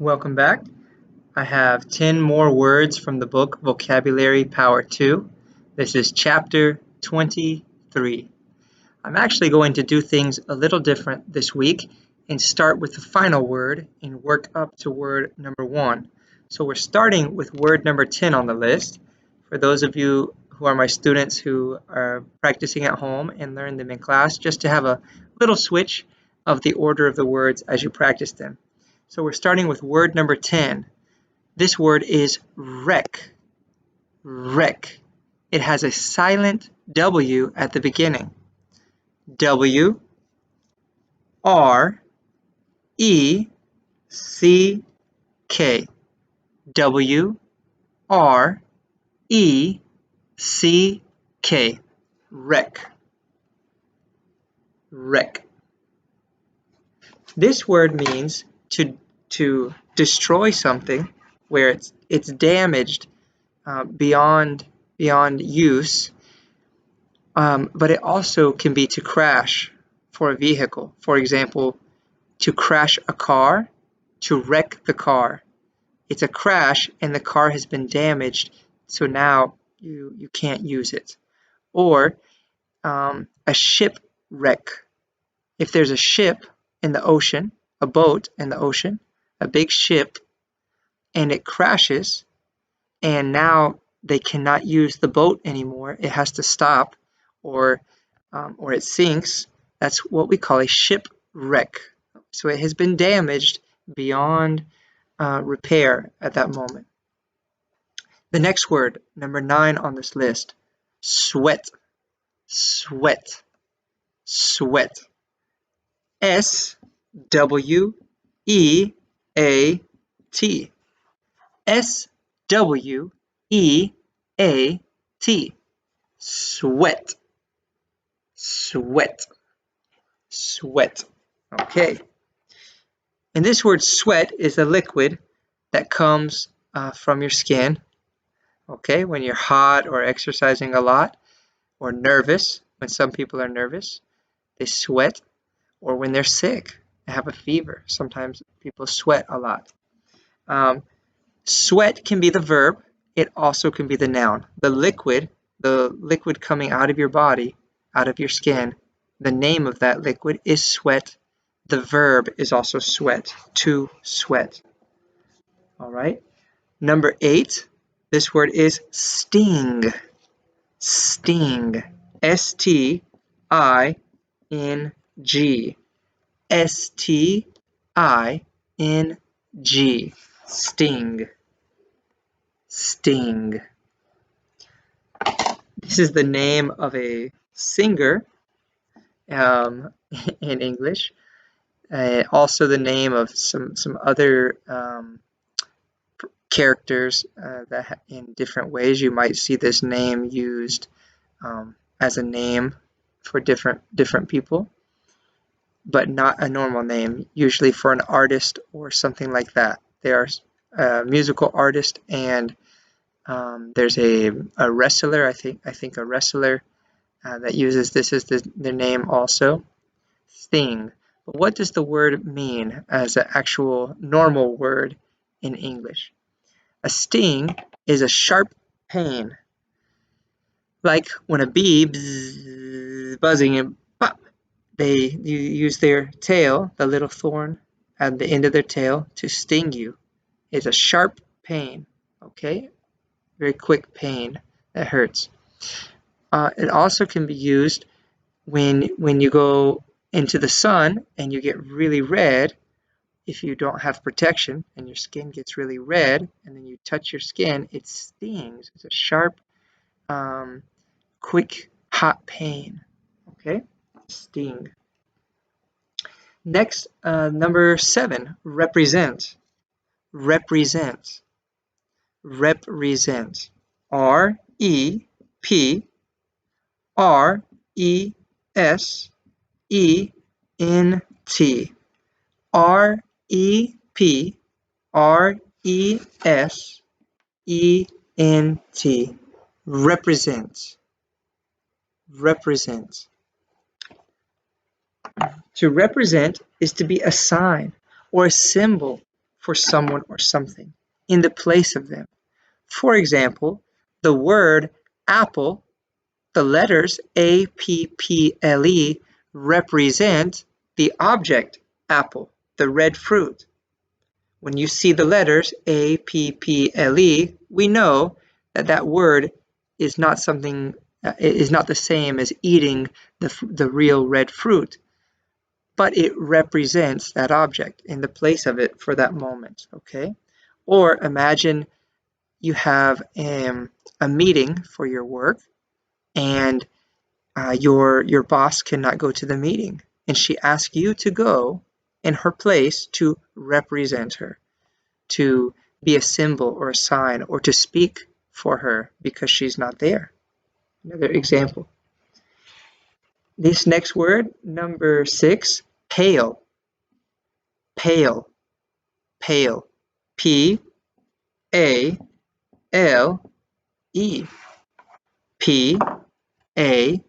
Welcome back. I have 10 more words from the book Vocabulary Power 2. This is chapter 23. I'm actually going to do things a little different this week and start with the final word and work up to word number 1. So we're starting with word number 10 on the list. For those of you who are my students who are practicing at home and learn them in class, just to have a little switch of the order of the words as you practice them. So we're starting with word number 10. This word is wreck. Wreck. It has a silent W at the beginning. W R E C K. W R E C K. Wreck. Wreck. This word means to destroy something where it's damaged beyond use, but it also can be to crash for a vehicle. For example, to crash a car, to wreck the car. It's a crash and the car has been damaged, so now you can't use it. Or a shipwreck. If there's a ship in the ocean, a boat in the ocean, a big ship, and it crashes, and now they cannot use the boat anymore. It has to stop, or it sinks. That's what we call a shipwreck. So it has been damaged beyond repair at that moment. The next word, number 9 on this list, sweat. Sweat. Sweat. S-W-E-A-T. S-W-E-A-T. Sweat. Sweat. Sweat. Okay. And this word sweat is a liquid that comes from your skin. Okay, when you're hot or exercising a lot, or nervous, when some people are nervous, they sweat, or when they're sick, they have a fever. Sometimes people sweat a lot. Sweat can be the verb. It also can be the noun. The liquid coming out of your body, out of your skin, the name of that liquid is sweat. The verb is also sweat, to sweat. All right. Number 8, this word is sting. Sting. S-T-I-N-G. S-T-I-N-G. Sting. Sting. This is the name of a singer in English. Also the name of some other characters that in different ways you might see this name used as a name for different people, but not a normal name, usually for an artist or something like that. They are a musical artist, and there's a wrestler, I think a wrestler that uses this as their name also. Sting. But what does the word mean as an actual normal word in English? A sting is a sharp pain, like when a bee buzzing and pop. They use their tail, the little thorn at the end of their tail, to sting you. It's a sharp pain, okay? Very quick pain that hurts. It also can be used when you go into the sun and you get really red. If you don't have protection and your skin gets really red and then you touch your skin, it stings. It's a sharp, quick, hot pain. Okay? Sting. Next, number 7, represent. Represent. Represent. R-E-P-R-E-S-E-N-T. R-E-P-R-E-S-E-N-T. Represent. Represent. To represent is to be a sign or a symbol for someone or something in the place of them. For example, the word apple, the letters A-P-P-L-E represent the object apple, the red fruit. When you see the letters A-P-P-L-E, we know that that word is not something, is not the same as eating the real red fruit, but it represents that object in the place of it for that moment, okay? Or imagine you have a meeting for your work, and your boss cannot go to the meeting, and she asks you to go in her place to represent her, to be a symbol or a sign, or to speak for her because she's not there. Another example. This next word, number 6, pale. Pale. Pale. P-A-L-E. P-A-L-E.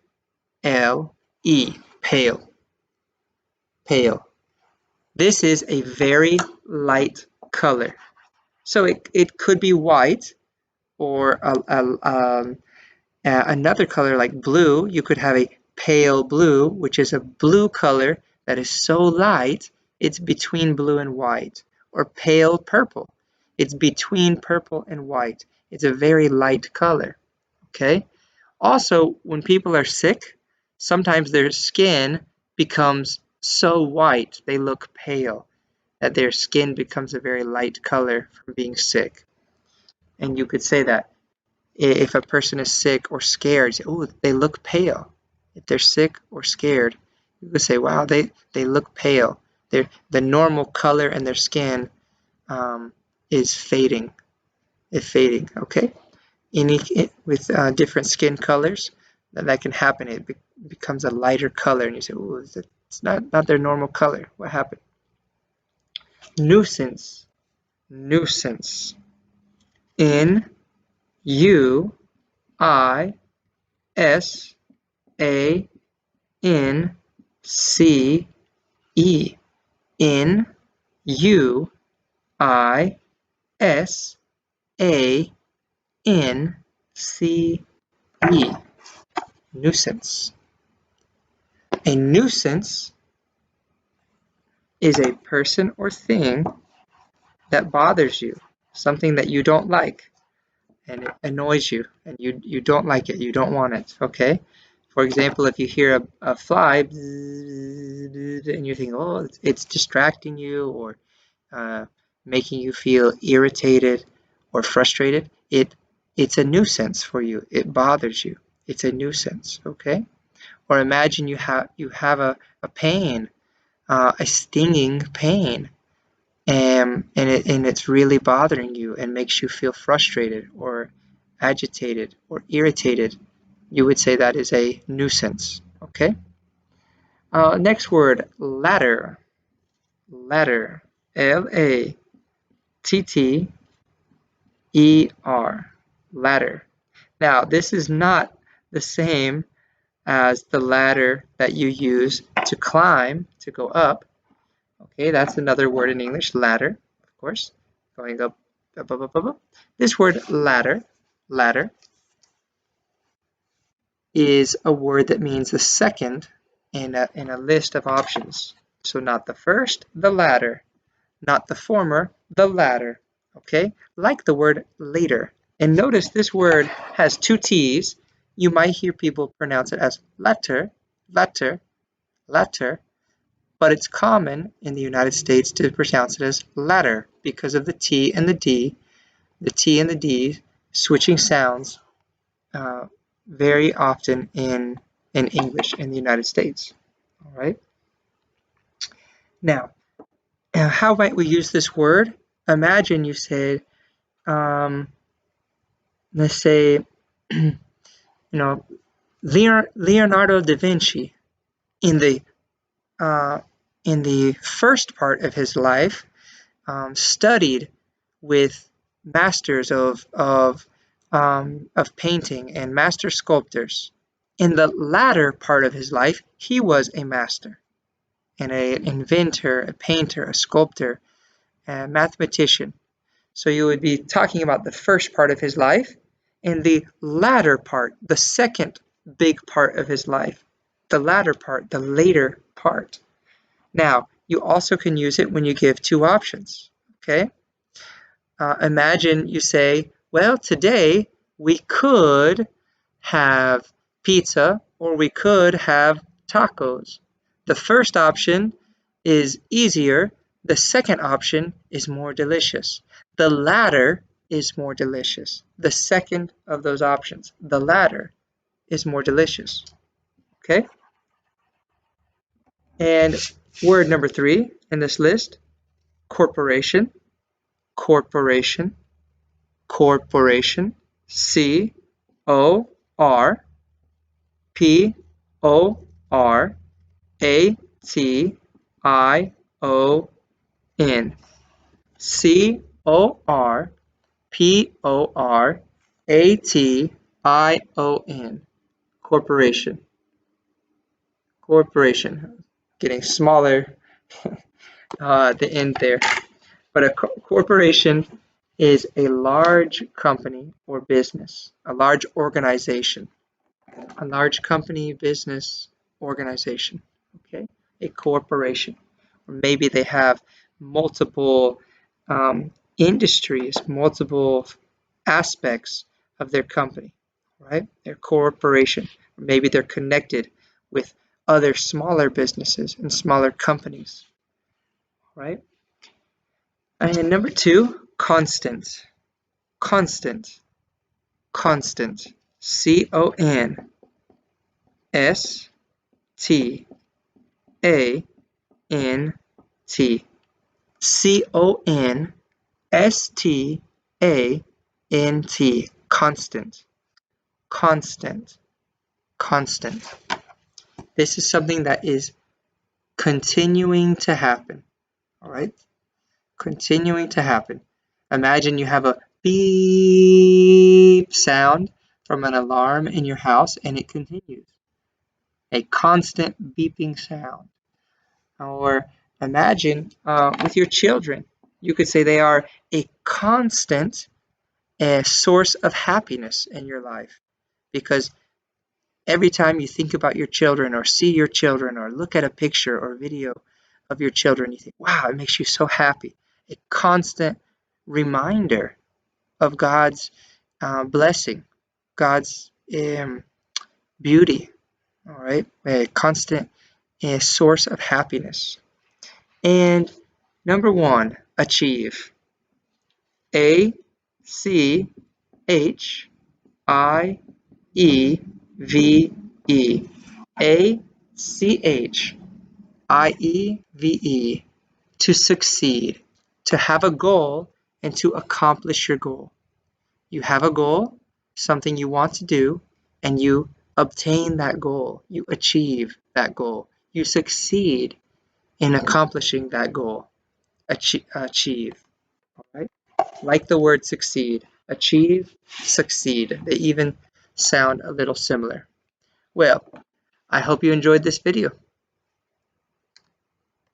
Pale. Pale. This is a very light color. So it could be white or another color like blue. You could have a pale blue, which is a blue color that is so light, it's between blue and white. Or pale purple. It's between purple and white. It's a very light color, okay? Also, when people are sick, sometimes their skin becomes so white, they look pale, that their skin becomes a very light color from being sick. And you could say that if a person is sick or scared, say, oh, they look pale. If they're sick or scared, you could say, wow, they look pale. The normal color in their skin is fading. It's fading, okay? With different skin colors, that can happen. It becomes a lighter color, and you say, oh, it's not their normal color. What happened? Nuisance. Nuisance. N-U-I-S-A-N-C-E. N-U-I-S-A-N-C-E. Nuisance. A nuisance is a person or thing that bothers you, something that you don't like, and it annoys you, and you don't like it, you don't want it, okay? For example, if you hear a fly, and you think, oh, it's distracting you, or making you feel irritated or frustrated, it's a nuisance for you. It bothers you. It's a nuisance, okay? Or imagine you have a pain, a stinging pain, and it's really bothering you and makes you feel frustrated or agitated or irritated. You would say that is a nuisance, okay? Next word, ladder. Ladder. L-A-T-T-E-R. Ladder. Now, this is not the same as the ladder that you use to climb, to go up. Okay, that's another word in English, ladder, of course. Going up, up, up, up, up, up. This word ladder, ladder, is a word that means the second in a list of options. So not the first, the latter. Not the former, the latter. Okay, like the word later. And notice this word has two T's. You might hear people pronounce it as latter, latter, latter, but it's common in the United States to pronounce it as latter because of the T and the D switching sounds very often in English in the United States. All right. Now, how might we use this word? Imagine you said, let's say, Leonardo da Vinci in the first part of his life studied with masters of painting and master sculptors. In the latter part of his life, he was a master and an inventor, a painter, a sculptor, mathematician. So you would be talking about the first part of his life and the latter part, the second big part of his life. The latter part, the later part. Now, you also can use it when you give two options, okay? Imagine you say, well, today we could have pizza or we could have tacos. The first option is easier. The second option is more delicious. The latter is more delicious. The second of those options, the latter, is more delicious. Okay? And word number 3 in this list, corporation, corporation, corporation, C-O-R-P-O-R-A-T-I-O-N. C-O-R-P-O-R-A-T-I-O-N. Corporation. Corporation. Getting smaller at the end there. But a corporation is a large company or business, a large organization, a large company, business, organization, okay? A corporation. Or maybe they have multiple industries, multiple aspects of their company, right? Their corporation. Or maybe they're connected with other smaller businesses and smaller companies, right? And number 2, constant. Constant. Constant. C-O-N-S-T-A-N-T. C-O-N-S-T-A-N-T. Constant. Constant. Constant. This is something that is continuing to happen. All right? Continuing to happen. Imagine you have a beep sound from an alarm in your house and it continues. A constant beeping sound. Or imagine with your children, you could say they are a constant source of happiness in your life, because every time you think about your children or see your children or look at a picture or video of your children, you think, wow, it makes you so happy. A constant reminder of God's blessing, God's beauty, all right? A constant source of happiness. And number 1, achieve. A-C-H-I-E-V-E. A-C-H-I-E-V-E. To succeed, to have a goal, and to accomplish your goal. You have a goal, something you want to do, and you obtain that goal. You achieve that goal. You succeed in accomplishing that goal. Achieve. All right? Like the word succeed. Achieve, succeed. They even sound a little similar. Well, I hope you enjoyed this video.